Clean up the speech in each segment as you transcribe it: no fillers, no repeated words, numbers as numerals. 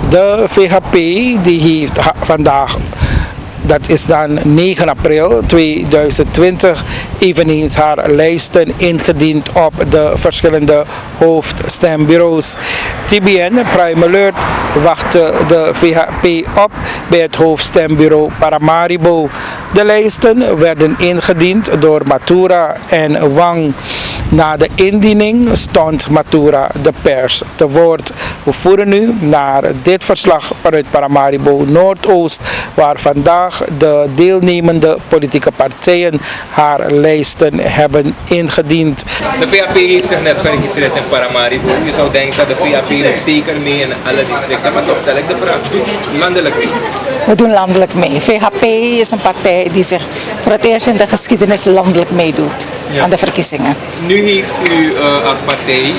De Vhp die heeft vandaag, dat is dan 9 april 2020, eveneens haar lijsten ingediend op de verschillende hoofdstembureaus. TBN Prime Alert wachtte de Vhp op bij het hoofdstembureau Paramaribo. De lijsten werden ingediend door Matura en Wang. Na de indiening stond Matura de pers te woord. We voeren nu naar dit verslag vanuit Paramaribo Noordoost, waar vandaag de deelnemende politieke partijen haar lijsten hebben ingediend. De Vhp heeft zich net geregistreerd in Paramaribo. Je zou denken dat de Vhp doet zeker mee in alle districten, maar toch stel ik de vraag, doet landelijk mee? We doen landelijk mee. Vhp is een partij die zich voor het eerst in de geschiedenis landelijk meedoet aan de verkiezingen. Nu heeft u als partij,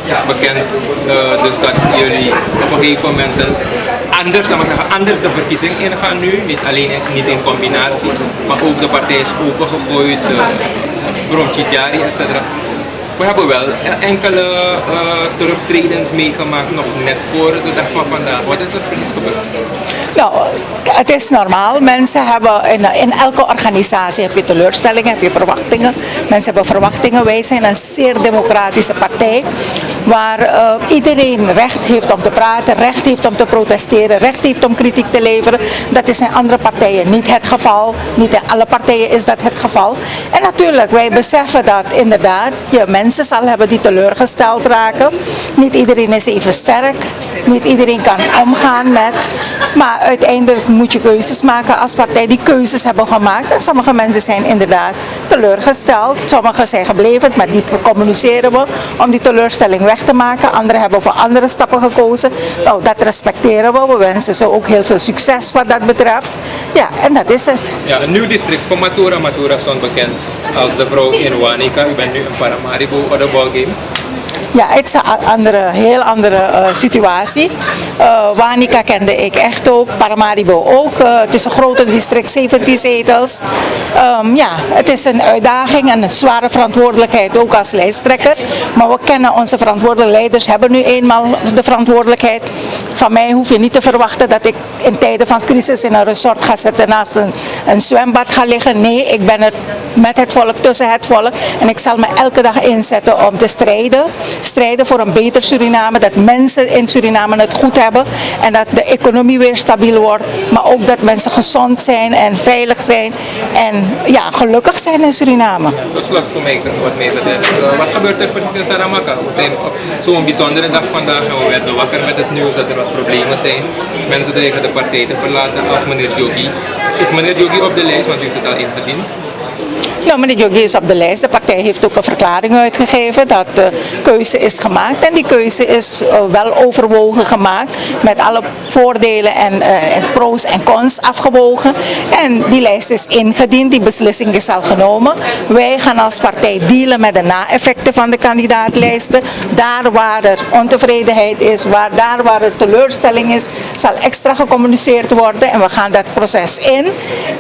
is bekend dus dat jullie op een gegeven moment anders de verkiezing ingaan nu. Niet alleen niet in combinatie, maar ook de partij is opengegooid, rondje jari, etc. We hebben wel enkele terugtredens meegemaakt nog net voor de dag van vandaag. Wat is er precies gebeurd? Nou, het is normaal. Mensen hebben in elke organisatie heb je teleurstellingen, heb je verwachtingen. Mensen hebben verwachtingen. Wij zijn een zeer democratische partij waar iedereen recht heeft om te praten, recht heeft om te protesteren, recht heeft om kritiek te leveren. Dat is in andere partijen niet het geval. Niet in alle partijen is dat het geval. En natuurlijk, wij beseffen dat inderdaad je mensen zal hebben die teleurgesteld raken. Niet iedereen is even sterk. Niet iedereen kan omgaan met. Maar uiteindelijk moet je keuzes maken als partij die keuzes hebben gemaakt. En sommige mensen zijn inderdaad teleurgesteld. Sommigen zijn gebleven, maar die communiceren we om die teleurstelling weg te maken. Anderen hebben voor andere stappen gekozen. Nou, dat respecteren we. We wensen ze ook heel veel succes wat dat betreft. Ja, en dat is het. Ja, een nieuw district voor Matura. Matura stond bekend als de vrouw in Wanica. U bent nu in Paramaribo, wat de ballgame. Ja, het is een heel andere situatie. Wanica kende ik echt ook, Paramaribo ook. Het is een groter district, 17 zetels. Ja, het is een uitdaging en een zware verantwoordelijkheid ook als lijsttrekker. Maar we kennen onze verantwoordelijke leiders, hebben nu eenmaal de verantwoordelijkheid. Van mij hoef je niet te verwachten dat ik in tijden van crisis in een resort ga zitten naast een zwembad ga liggen. Nee, ik ben er met het volk, tussen het volk. En ik zal me elke dag inzetten om te strijden. Strijden voor een beter Suriname, dat mensen in Suriname het goed hebben en dat de economie weer stabiel wordt, maar ook dat mensen gezond zijn en veilig zijn en ja, gelukkig zijn in Suriname. Tot slot voor mij, wat mij betreft, wat gebeurt er precies in Saramaka? We zijn op zo'n bijzondere dag vandaag en we werden wakker met het nieuws dat er wat problemen zijn. Mensen dreigen de partij te verlaten als meneer Jogi. Is meneer Jogi op de lijst, want u heeft het al ingediend? Nou, meneer Jogi is op de lijst. De partij heeft ook een verklaring uitgegeven dat de keuze is gemaakt. En die keuze is wel overwogen gemaakt met alle voordelen en pro's en cons afgewogen. En die lijst is ingediend, die beslissing is al genomen. Wij gaan als partij dealen met de na-effecten van de kandidaatlijsten. Daar waar er ontevredenheid is, daar waar er teleurstelling is, zal extra gecommuniceerd worden. En we gaan dat proces in.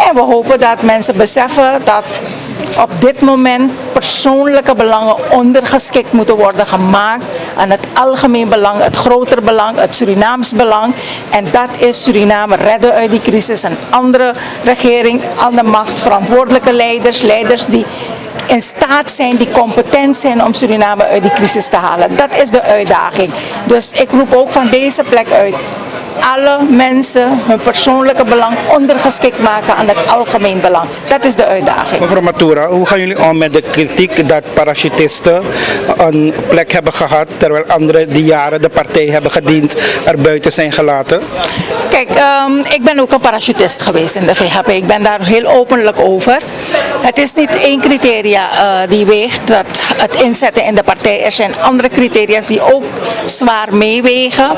En we hopen dat mensen beseffen dat op dit moment persoonlijke belangen ondergeschikt moeten worden gemaakt aan het algemeen belang, het groter belang, het Surinaams belang. En dat is Suriname redden uit die crisis. Een andere regering, andere macht, verantwoordelijke leiders, leiders die in staat zijn, die competent zijn om Suriname uit die crisis te halen. Dat is de uitdaging. Dus ik roep ook van deze plek uit. Alle mensen hun persoonlijke belang ondergeschikt maken aan het algemeen belang. Dat is de uitdaging. Mevrouw Matura, hoe gaan jullie om met de kritiek dat parachutisten een plek hebben gehad, terwijl anderen die jaren de partij hebben gediend er buiten zijn gelaten? Kijk, ik ben ook een parachutist geweest in de Vhp. Ik ben daar heel openlijk over. Het is niet één criteria die weegt, dat het inzetten in de partij. Er zijn andere criteria die ook zwaar meewegen.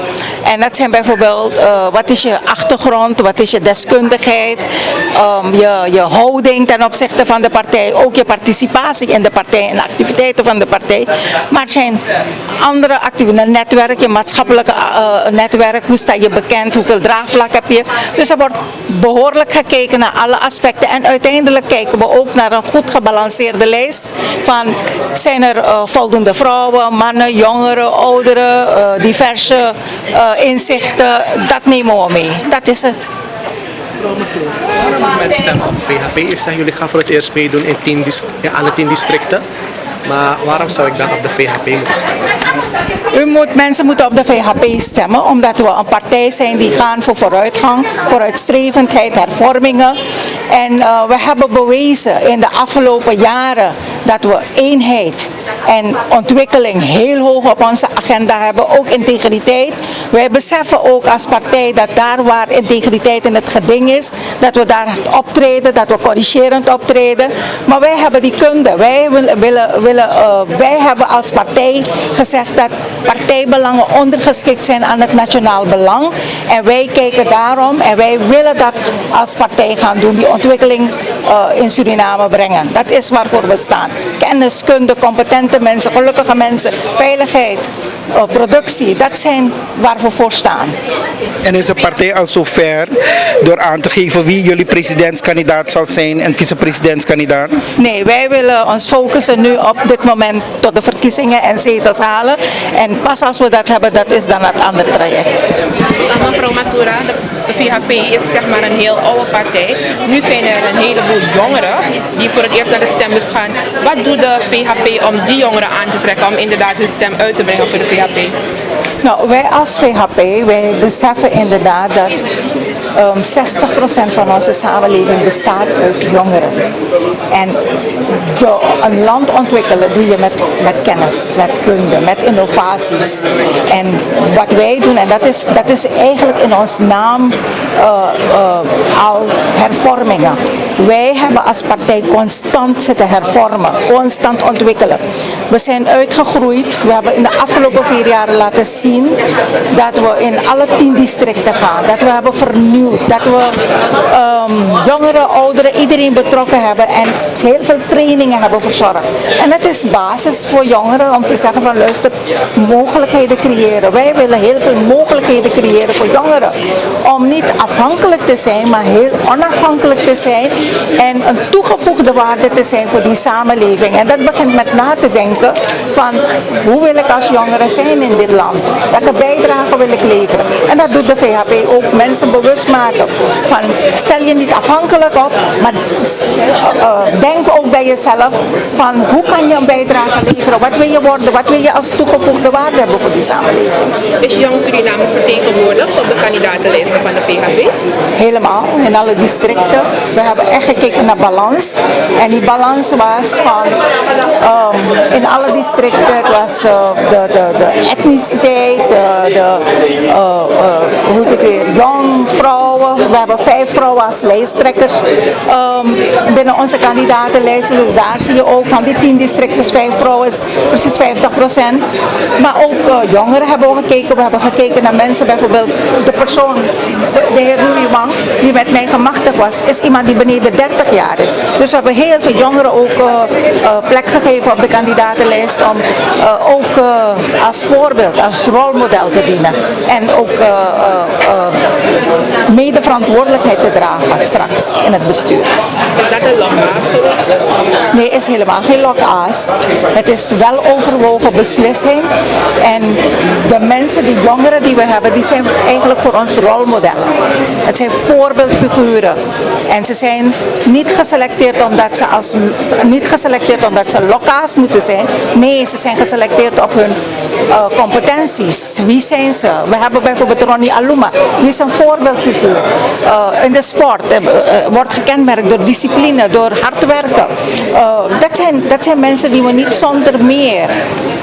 En dat zijn bijvoorbeeld wat is je achtergrond, wat is je deskundigheid, je houding ten opzichte van de partij, ook je participatie in de partij en de activiteiten van de partij. Maar er zijn andere activiteiten, netwerk, je maatschappelijke netwerk, hoe sta je bekend, hoeveel draagvlak heb je. Dus er wordt behoorlijk gekeken naar alle aspecten en uiteindelijk kijken we ook zoekt naar een goed gebalanceerde lijst van zijn er voldoende vrouwen, mannen, jongeren, ouderen, diverse inzichten. Dat nemen we mee. Dat is het. Waarom moet men stemmen op VHP? Ik zeg, jullie gaan voor het eerst meedoen in alle 10 districten. Maar waarom zou ik dan op de VHP moeten stemmen? Mensen moeten op de VHP stemmen, omdat we een partij zijn die gaan voor vooruitgang, vooruitstrevendheid, hervormingen. En we hebben bewezen in de afgelopen jaren dat we eenheid en ontwikkeling heel hoog op onze agenda hebben, ook integriteit. Wij beseffen ook als partij dat daar waar integriteit in het geding is, dat we daar optreden, dat we corrigerend optreden. Maar wij hebben die kunde. Wij hebben als partij gezegd dat partijbelangen ondergeschikt zijn aan het nationaal belang. En wij kijken daarom en wij willen dat als partij gaan doen, die ontwikkeling in Suriname brengen. Dat is waarvoor we staan. Kennis, kunde, competente mensen, gelukkige mensen, veiligheid, productie, dat zijn waar we voor staan. En is de partij al zover door aan te geven wie jullie presidentskandidaat zal zijn en vicepresidentskandidaat? Nee, wij willen ons focussen nu op dit moment tot de verkiezingen en zetels halen. En pas als we dat hebben, dat is dan het andere traject. Mevrouw Matura, de VHP is zeg maar een heel oude partij. Nu zijn er een heleboel jongeren die voor het eerst naar de stembus gaan. Wat doet de VHP om die jongeren aan te trekken om inderdaad hun stem uit te brengen voor de VHP? Nou, wij als VHP, wij beseffen inderdaad dat 60% van onze samenleving bestaat uit jongeren. En een land ontwikkelen doe je met kennis, met kunde, met innovaties. En wat wij doen, en dat is eigenlijk in ons naam al hervormingen. Wij hebben als partij constant zitten hervormen, constant ontwikkelen. We zijn uitgegroeid. We hebben in de afgelopen 4 jaar laten zien dat we in alle 10 districten gaan. Dat we hebben vernieuwd. Dat we jongeren, ouderen, iedereen betrokken hebben en heel veel trainingen hebben verzorgd. En dat is basis voor jongeren om te zeggen van luister, mogelijkheden creëren. Wij willen heel veel mogelijkheden creëren voor jongeren. Om niet afhankelijk te zijn, maar heel onafhankelijk te zijn en een toegevoegde waarde te zijn voor die samenleving. En dat begint met na te denken van hoe wil ik als jongere zijn in dit land? Welke bijdrage wil ik leveren? En dat doet de VHP ook, mensen bewust maken van stel je niet afhankelijk op, maar denk ook bij jezelf van hoe kan je een bijdrage leveren? Wat wil je worden? Wat wil je als toegevoegde waarde hebben voor die samenleving? Is Jong Suriname vertegenwoordigd op de kandidatenlijsten van de VHP? Helemaal, in alle districten. We hebben echt gekeken naar balans. En die balans was van in alle districten, het was de etniciteit, hoe heet het weer, jong vrouwen. We hebben 5 vrouwen als lijsttrekkers binnen onze kandidatenlijsten. Dus daar zie je ook van die 10 districten 5 vrouwen is precies 50%. Maar ook jongeren hebben we gekeken. We hebben gekeken naar mensen, bijvoorbeeld de persoon, de heer Ruiman, die met mij gemachtigd was, is iemand die beneden 30 jaar is. Dus we hebben heel veel jongeren ook plek gegeven op de kandidatenlijst om ook als voorbeeld, als rolmodel te dienen. En ook mede verantwoordelijkheid te dragen straks in het bestuur. Is dat een lokaas geweest? Nee, is helemaal geen lokaas. Het is wel overwogen beslissing. En de mensen, die jongeren die we hebben, die zijn eigenlijk voor ons rolmodellen. Het zijn voorbeeldfiguren. En ze zijn niet geselecteerd omdat ze lokaas moeten zijn. Nee, ze zijn geselecteerd op hun competenties. Wie zijn ze? We hebben bijvoorbeeld Ronnie Aluma. Die is een voorbeeldfiguur. In de sport wordt gekenmerkt door discipline, door hard werken. Dat zijn mensen die we niet zonder meer.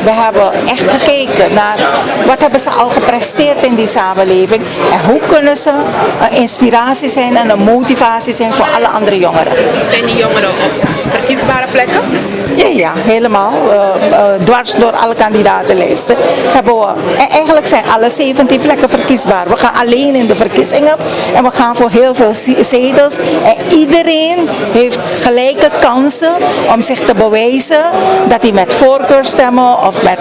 We hebben echt gekeken naar wat hebben ze al gepresteerd in die samenleving en hoe kunnen ze een inspiratie zijn en een motivatie zijn voor alle andere jongeren. Zijn die jongeren op verkiesbare plekken? Ja, helemaal. Dwars door alle kandidatenlijsten hebben we. En eigenlijk zijn alle 17 plekken verkiesbaar. We gaan alleen in de verkiezingen en we gaan voor heel veel zetels. En iedereen heeft gelijke kansen om zich te bewijzen dat hij met voorkeurstemmen of met.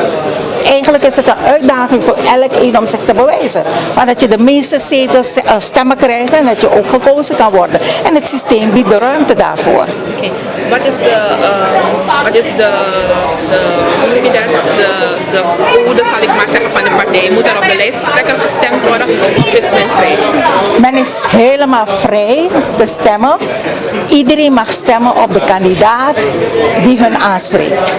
Eigenlijk is het een uitdaging voor elk om zich te bewijzen. Maar dat je de meeste zetels, stemmen krijgt en dat je ook gekozen kan worden. En het systeem biedt de ruimte daarvoor. Okay. Wat is hoe noem je dat? De code, zal ik maar zeggen, van de partij? Moet er op de lijsttrekker gestemd worden of is men vrij? Men is helemaal vrij te stemmen. Iedereen mag stemmen op de kandidaat die hun aanspreekt.